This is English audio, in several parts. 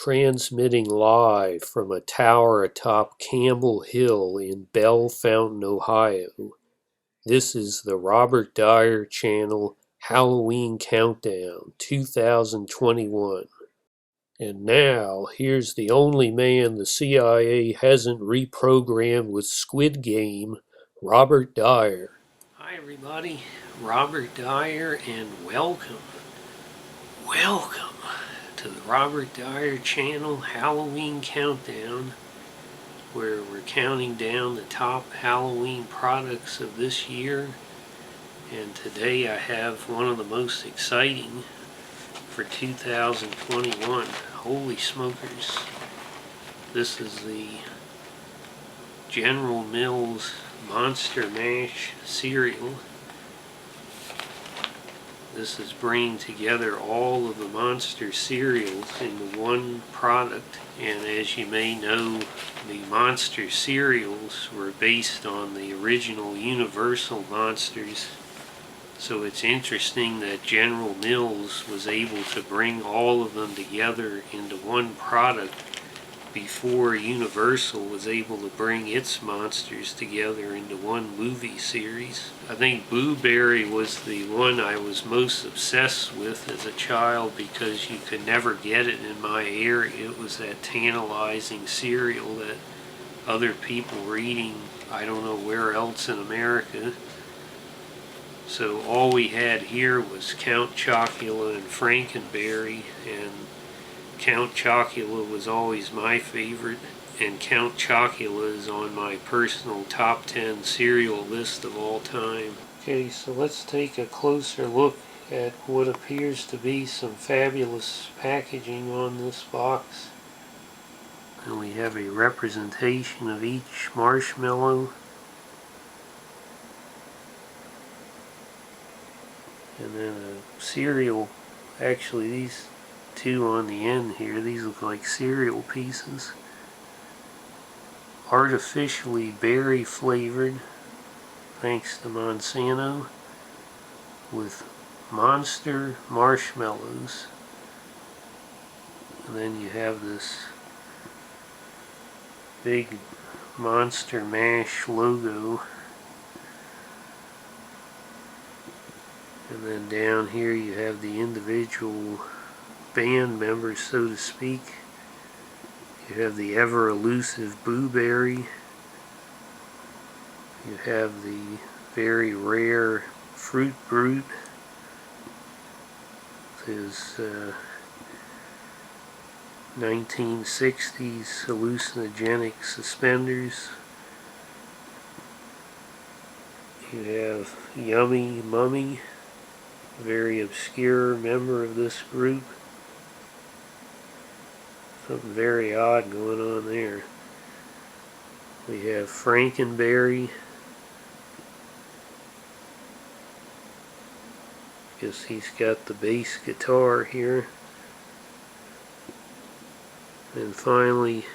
transmitting live from a tower atop Campbell Hill in Bell Fountain, Ohio. This is the Robert Dyer Channel Halloween Countdown 2021. And now, here's the only man the CIA hasn't reprogrammed with Squid Game, Robert Dyer. Hi everybody, Robert Dyer, and welcome to the Robert Dyer Channel Halloween Countdown, where we're counting down the top Halloween products of this year. And today I have one of the most exciting for 2021. Holy smokers. This is the General Mills Monster Mash cereal. This is bringing together all of the Monster cereals into one product, and as you may know, the Monster cereals were based on the original Universal Monsters, so it's interesting that General Mills was able to bring all of them together into one product before Universal was able to bring its monsters together into one movie series. I think Boo Berry was the one I was most obsessed with as a child because you could never get it in my area. It was that tantalizing cereal that other people were eating, I don't know where else in America. So all we had here was Count Chocula and Franken Berry, and Count Chocula was always my favorite, and Count Chocula is on my personal top 10 cereal list of all time. Okay, so let's take a closer look at what appears to be some fabulous packaging on this box. And we have a representation of each marshmallow. And then a cereal. Actually, these two on the end here, these look like cereal pieces. Artificially berry flavored, thanks to Monsanto, with Monster marshmallows. And then you have this big Monster Mash logo. And then down here you have the individual band members, so to speak. You have the ever elusive Boo Berry. You have the very rare Fruit Brute. His 1960s hallucinogenic suspenders. You have Yummy Mummy, a very obscure member of this group. Something very odd going on there. We have Franken Berry. Guess he's got the bass guitar here. And finally,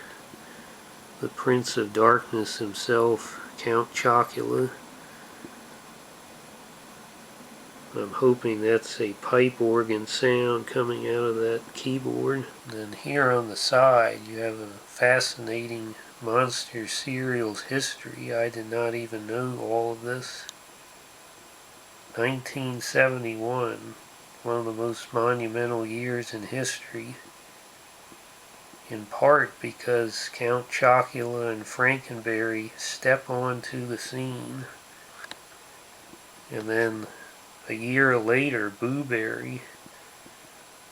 the Prince of Darkness himself, Count Chocula. I'm hoping that's a pipe organ sound coming out of that keyboard. And then here on the side you have a fascinating Monster cereals history. I did not even know all of this. 1971, one of the most monumental years in history, in part because Count Chocula and Franken Berry step onto the scene. And then a year later, Boo Berry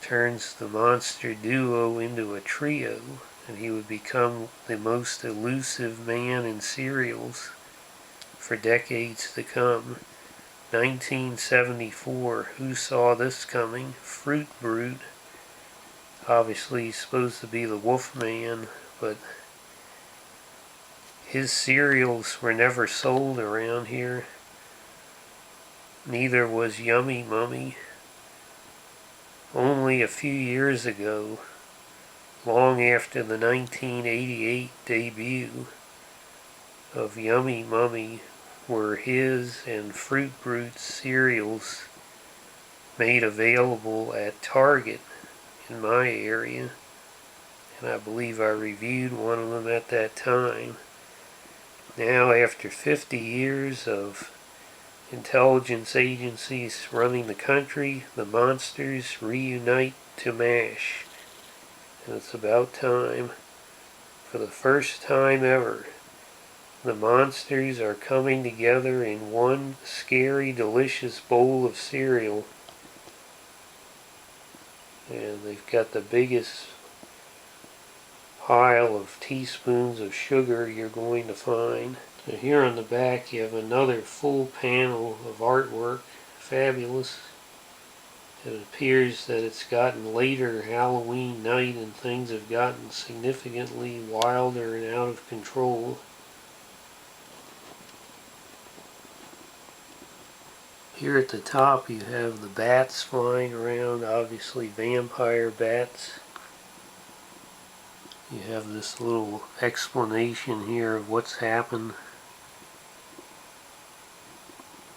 turns the monster duo into a trio, and he would become the most elusive man in cereals for decades to come. 1974, who saw this coming? Fruit Brute. Obviously he's supposed to be the Wolfman, but his cereals were never sold around here. Neither was Yummy Mummy. Only a few years ago, long after the 1988 debut of Yummy Mummy, were his and Fruit Brute's cereals made available at Target in my area. and I believe I reviewed one of them at that time. Now, after 50 years of intelligence agencies running the country, the monsters reunite to mash. And it's about time. For the first time ever, the monsters are coming together in one scary, delicious bowl of cereal. And they've got the biggest pile of teaspoons of sugar you're going to find. So here on the back you have another full panel of artwork. Fabulous. It appears that it's gotten later Halloween night and things have gotten significantly wilder and out of control. Here at the top you have the bats flying around, obviously vampire bats. You have this little explanation here of what's happened.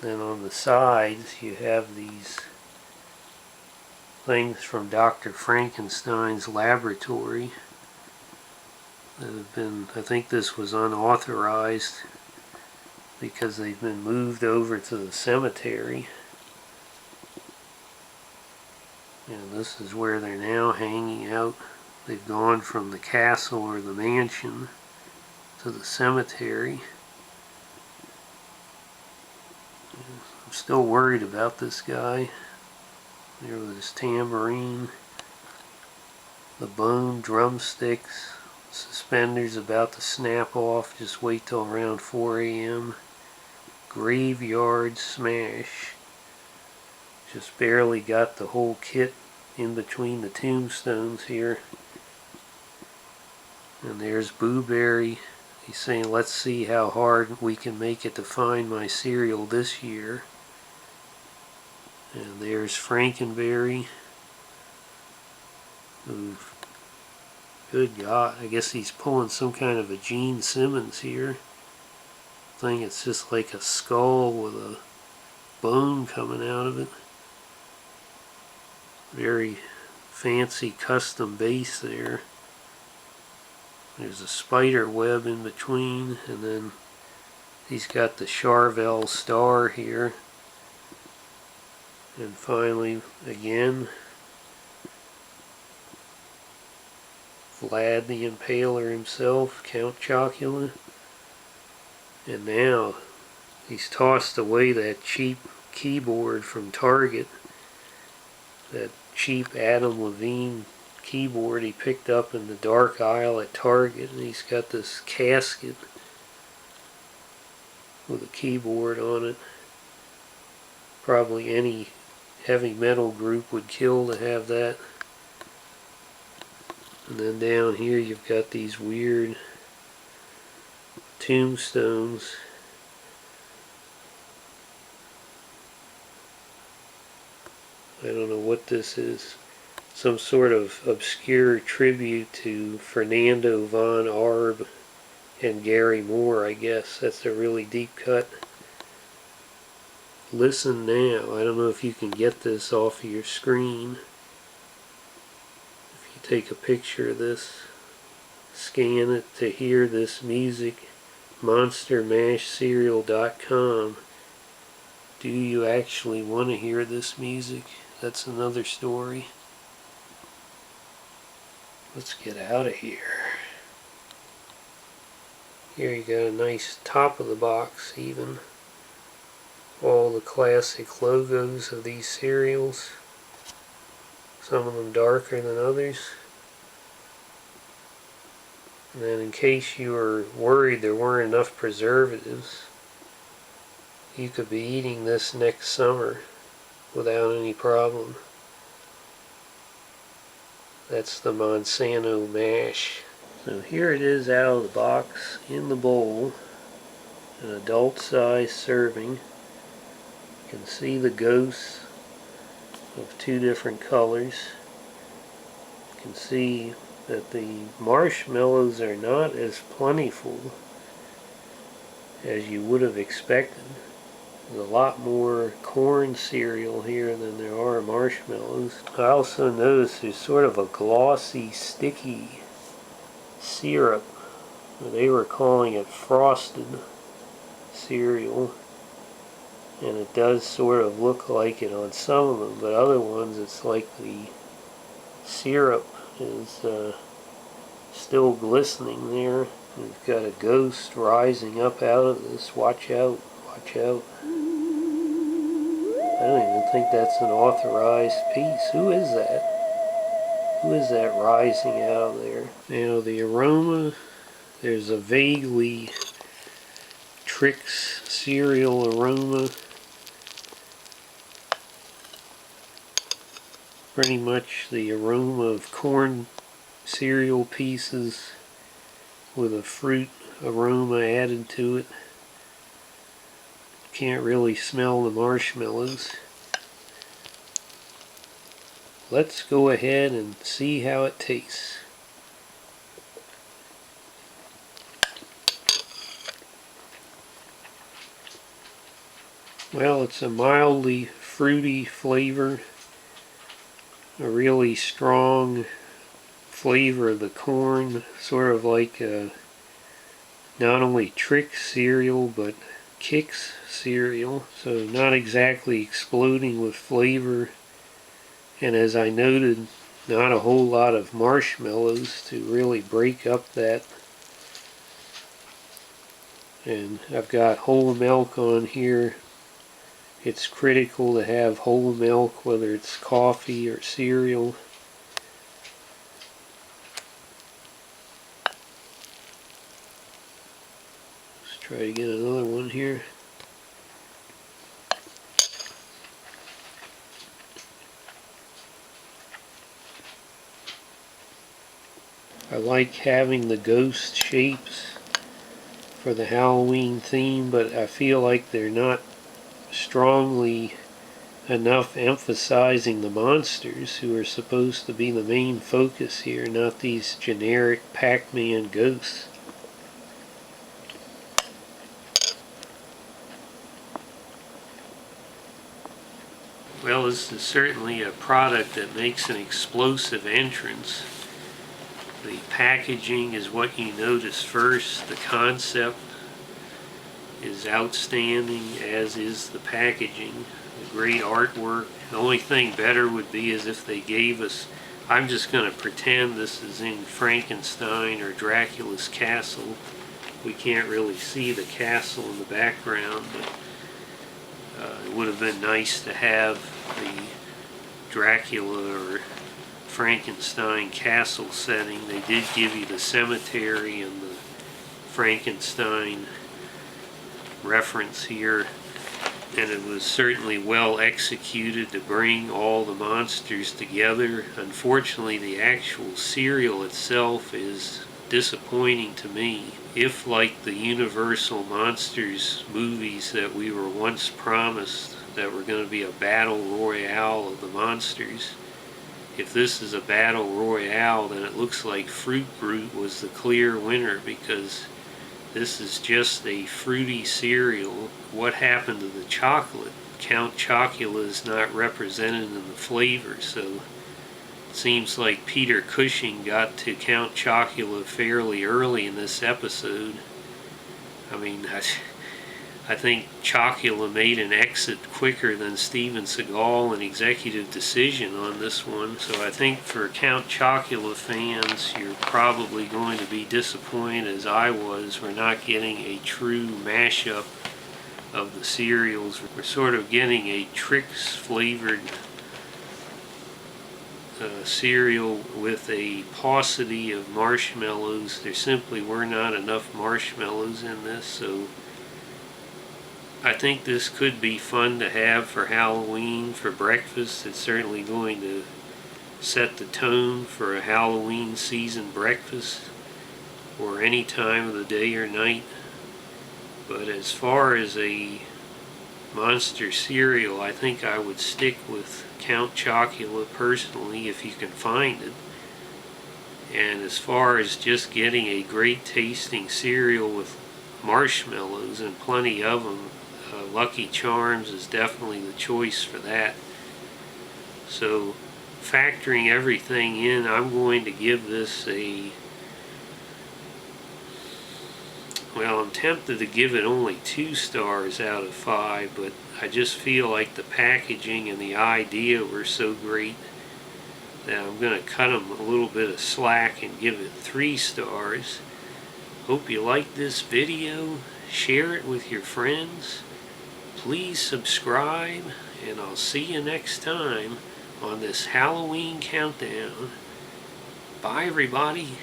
Then on the sides you have these things from Dr. Frankenstein's laboratory that have been, I think this was unauthorized because they've been moved over to the cemetery. And this is where they're now hanging out. They've gone from the castle or the mansion to the cemetery. I'm still worried about this guy. There with his tambourine, the bone drumsticks, suspenders about to snap off. Just wait till around 4 a.m. Graveyard smash. Just barely got the whole kit in between the tombstones here. And there's Boo Berry. He's saying, let's see how hard we can make it to find my cereal this year. And there's Franken Berry. Good God, I guess he's pulling some kind of a Gene Simmons here. Thing, it's just like a skull with a bone coming out of it. Very fancy custom base there. There's a spider web in between, and then he's got the Charvel star here. And finally, again, Vlad the Impaler himself, Count Chocula. And now he's tossed away that cheap keyboard from Target, that cheap Adam Levine keyboard he picked up in the dark aisle at Target, and he's got this casket with a keyboard on it. Probably any heavy metal group would kill to have that. And then down here you've got these weird tombstones. I don't know what this is. Some sort of obscure tribute to Fernando von Arb and Gary Moore, I guess. That's a really deep cut. Listen now. I don't know if you can get this off of your screen. If you take a picture of this, scan it to hear this music. MonsterMashCereal.com. Do you actually want to hear this music? That's another story. Let's get out of here. Here you got a nice top of the box even. All the classic logos of these cereals. Some of them darker than others. And then in case you were worried there weren't enough preservatives, you could be eating this next summer without any problem. That's the Monsanto mash. So here it is out of the box, in the bowl, an adult size serving. You can see the ghosts of two different colors. You can see that the marshmallows are not as plentiful as you would have expected. There's a lot more corn cereal here than there are marshmallows. I also noticed there's sort of a glossy, sticky syrup. They were calling it frosted cereal, and it does sort of look like it on some of them, but other ones it's like the syrup is still glistening there. We've got a ghost rising up out of this. Watch out, watch out. I don't even think that's an authorized piece. Who is that? Who is that rising out of there? Now the aroma, there's a vaguely Trix cereal aroma. Pretty much the aroma of corn cereal pieces with a fruit aroma added to it. Can't really smell the marshmallows. Let's go ahead and see how it tastes. Well, it's a mildly fruity flavor, a really strong flavor of the corn, sort of like not only Trix cereal but Kix cereal, so not exactly exploding with flavor, and as I noted, not a whole lot of marshmallows to really break up that. And I've got whole milk on here. It's critical to have whole milk, whether it's coffee or cereal. Let's try to get another one here. I like having the ghost shapes for the Halloween theme, but I feel like they're not strongly enough emphasizing the monsters, who are supposed to be the main focus here, not these generic Pac-Man ghosts. Well, this is certainly a product that makes an explosive entrance. The packaging is what you notice first. The concept is outstanding, as is the packaging. The great artwork. The only thing better would be as if they gave us, I'm just going to pretend this is in Frankenstein or Dracula's castle. We can't really see the castle in the background, but it would have been nice to have the Dracula or Frankenstein castle setting. They did give you the cemetery and the Frankenstein reference here, and it was certainly well executed to bring all the monsters together. Unfortunately, the actual cereal itself is disappointing to me. If, like the Universal Monsters movies that we were once promised, that were going to be a battle royale of the monsters, if this is a battle royale, then it looks like Fruit Brute was the clear winner, because this is just a fruity cereal. What happened to the chocolate? Count Chocula is not represented in the flavor, so it seems like Peter Cushing got to Count Chocula fairly early in this episode. I mean, I think Chocula made an exit quicker than Steven Seagal in executive decision on this one. So I think for Count Chocula fans, you're probably going to be disappointed, as I was. We're not getting a true mashup of the cereals. We're sort of getting a Trix flavored cereal with a paucity of marshmallows. There simply were not enough marshmallows in this, so I think this could be fun to have for Halloween, for breakfast. It's certainly going to set the tone for a Halloween season breakfast, or any time of the day or night. But as far as a monster cereal, I think I would stick with Count Chocula personally, if you can find it. And as far as just getting a great tasting cereal with marshmallows, and plenty of them, Lucky Charms is definitely the choice for that. So factoring everything in, I'm going to give this a well, I'm tempted to give it only 2 stars out of 5, but I just feel like the packaging and the idea were so great that I'm going to cut them a little bit of slack and give it 3 stars. Hope you liked this video. Share it with your friends. Please subscribe, and I'll see you next time on this Halloween countdown. Bye, everybody.